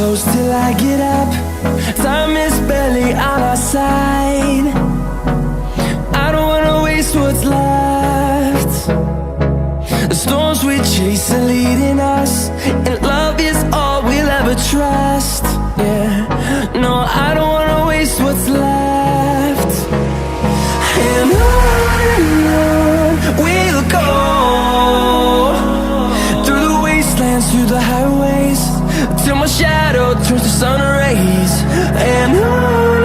close till I get up. Time is barely on our side. I don't wanna waste what's left. The storms we chase are leading us, and love is all we'll ever trust. Yeah, no, I don't wanna waste what's left. And on we'll go, through the wastelands, through the highways, till my shadow turns to sun rays. And on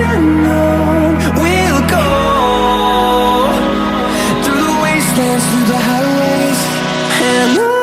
we'll go, through the wastelands, through the highways, and on.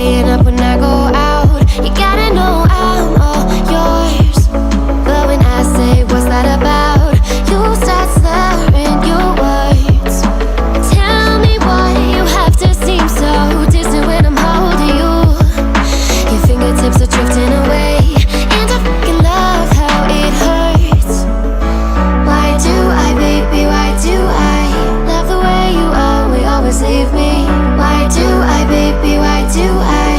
staying up when I go out. You gotta know I'm all yours. But when I say what's that about, you start slurring your words. Tell me why you have to seem so distant when I'm holding you. Your fingertips are drifting away, and I fucking love how it hurts. Why do I, baby, why do I love the way you always leave me? Why do I, baby, why do I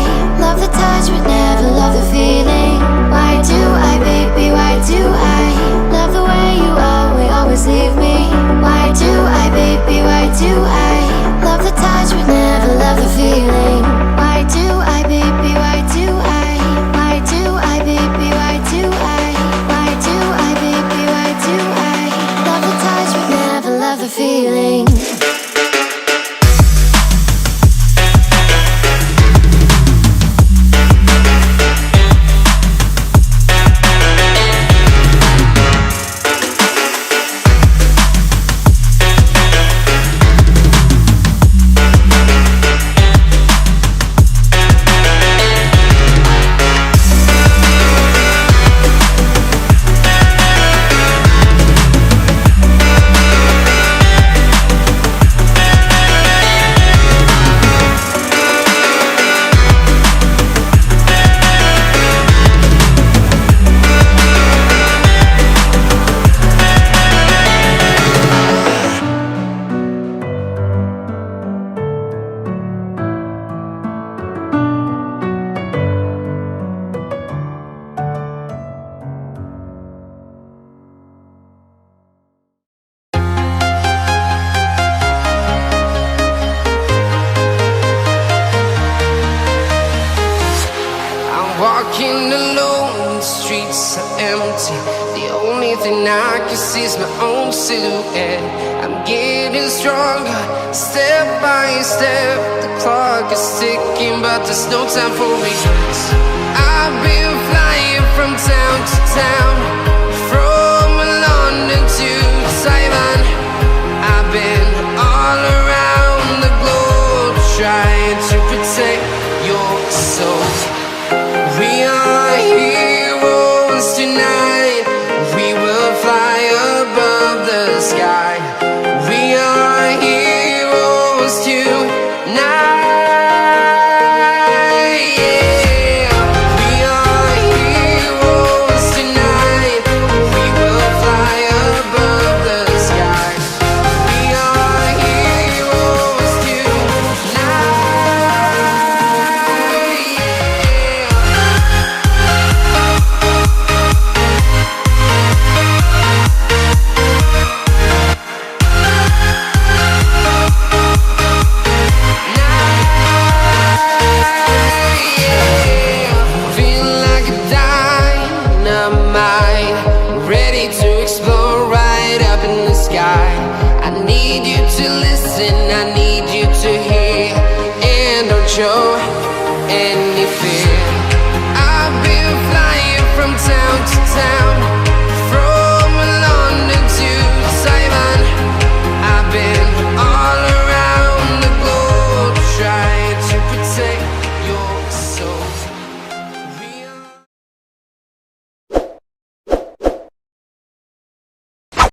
love the touch but never love the feeling? Why do I, baby, why do I love the way you always leave me? Why do I, baby, why do I love the touch but never love the feeling? Why do I, baby, why do I? Why do I, baby, why do I? Why do I, baby, why do I love the touch but never love the feeling? Walking alone, the streets are empty. The only thing I can see is my own silhouette. I'm getting stronger, step by step. The clock is ticking, but there's no time for regrets. I've been flying from town to town, from London to Taiwan. I've been all around the globe, trying to protect your soul. We are heroes tonight. We will fly above the sky. We are heroes tonight. Yeah. We are heroes tonight. We will fly above the sky. We are heroes tonight. I need you to listen, I need you to hear, and don't show any fear.